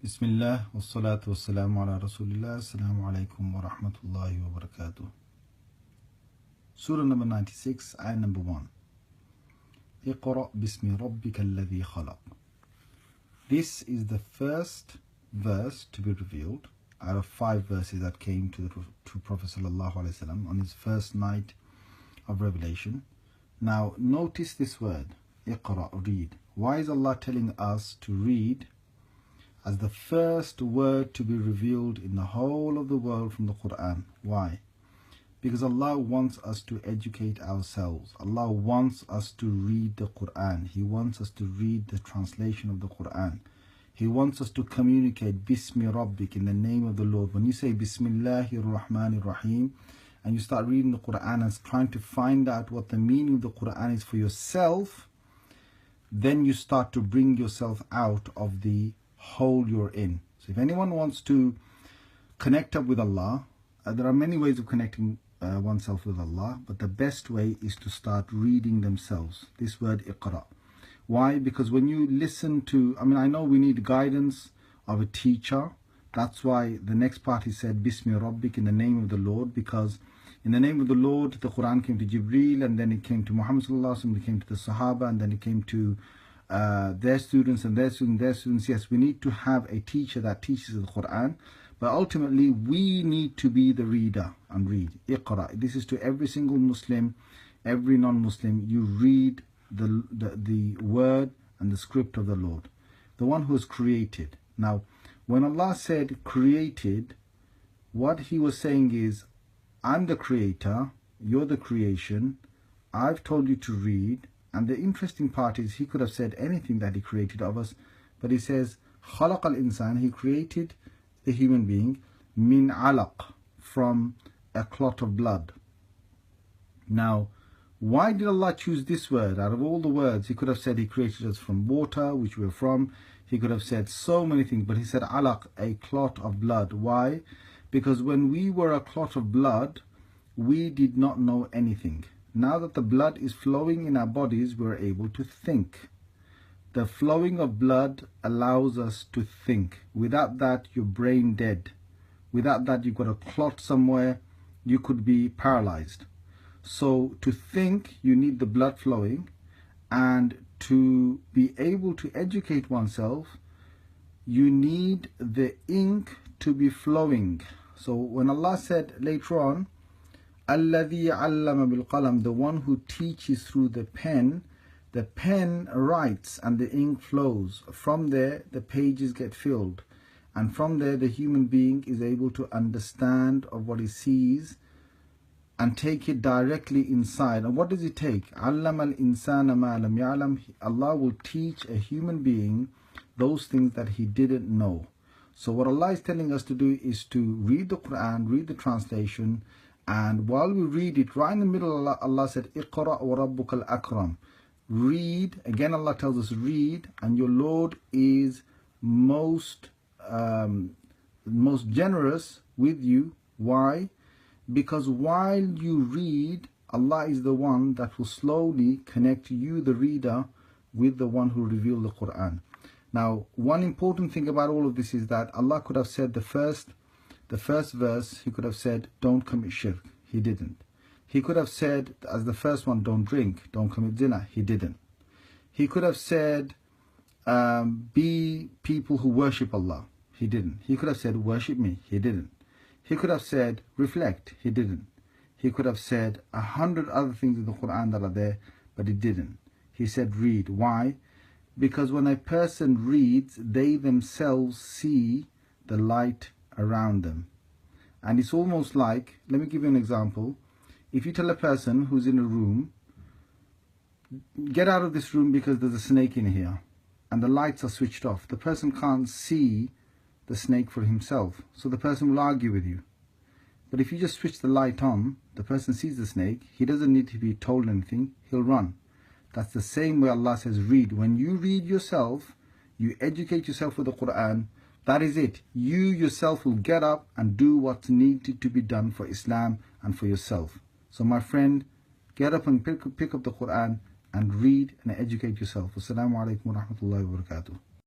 Bismillah, wassalatu wassalamu ala rasulillah, assalamu alaikum wa rahmatullahi wa barakatuh. Surah number 96, ayah number 1. Iqra bismi rabbika alladhi khalaq. This is the first verse to be revealed out of 5 verses that came to Prophet sallallahu alaihi wasallam on his first night of revelation. Now notice this word, Iqra, read. Why is Allah telling us to read as the first word to be revealed in the whole of the world from the Quran? Why? Because Allah wants us to educate ourselves. Allah wants us to read the Quran. He wants us to read the translation of the Quran. He wants us to communicate Bismi Rabbik, in the name of the Lord. When you say Bismillahir Rahmanir Rahim and you start reading the Quran and trying to find out what the meaning of the Quran is for yourself, then you start to bring yourself out of the hole you're in. So if anyone wants to connect up with Allah, there are many ways of connecting oneself with Allah, but the best way is to start reading themselves. This word Iqra. Why? Because when you listen to, I know we need guidance of a teacher. That's why the next part he said Bismi Rabbik, in the name of the Lord, because in the name of the Lord the Quran came to Jibreel, and then it came to Muhammad sallallahu alaihi wasallam, it came to the Sahaba, and then it came to their students and their students. Yes, we need to have a teacher that teaches the Quran, but ultimately we need to be the reader and read. Iqra. This is to every single Muslim, every non-Muslim. You read the word and the script of the Lord, the one who is created. Now, when Allah said created, what he was saying is, I'm the creator, you're the creation, I've told you to read. And the interesting part is, he could have said anything that he created of us, but he says خلق الإنسان, he created the human being min alaq, from a clot of blood. Now, why did Allah choose this word? Out of all the words, he could have said he created us from water, which we're from. He could have said so many things, but he said alaq, a clot of blood. Why? Because when we were a clot of blood, we did not know anything. Now that the blood is flowing in our bodies, we're able to think. The flowing of blood allows us to think. Without that, you're brain dead. Without that, you've got a clot somewhere, you could be paralyzed. So to think, you need the blood flowing, and to be able to educate oneself, you need the ink to be flowing. So when Allah said later on, Alladhi allama bil qalam, the one who teaches through the pen writes and the ink flows. From there, the pages get filled. And from there, the human being is able to understand of what he sees and take it directly inside. And what does it take? Allama al-insana ma lam ya'lam. Allah will teach a human being those things that he didn't know. So what Allah is telling us to do is to read the Quran, read the translation, and while we read it, right in the middle, Allah said, Iqra wa rabbukal akram. Read. Again, Allah tells us, read, and your Lord is most generous with you. Why? Because while you read, Allah is the one that will slowly connect you, the reader, with the one who revealed the Quran. Now, one important thing about all of this is that Allah could have said the first verse, he could have said, don't commit shirk. He didn't. He could have said, as the first one, don't drink, don't commit zina. He didn't. He could have said, be people who worship Allah. He didn't. He could have said, worship me. He didn't. He could have said, reflect. He didn't. He could have said 100 other things in the Quran that are there, but he didn't. He said, read. Why? Because when a person reads, they themselves see the light around them. And it's almost like, let me give you an example. If you tell a person who's in a room, get out of this room because there's a snake in here, and the lights are switched off, the person can't see the snake for himself, so the person will argue with you. But if you just switch the light on, the person sees the snake, he doesn't need to be told anything, he'll run. That's the same way Allah says read. When you read yourself, you educate yourself with the Quran, that is it. You yourself will get up and do what's needed to be done for Islam and for yourself. So my friend, get up and pick up the Quran and read and educate yourself. Assalamu alaikum wa rahmatullahi wa barakatuh.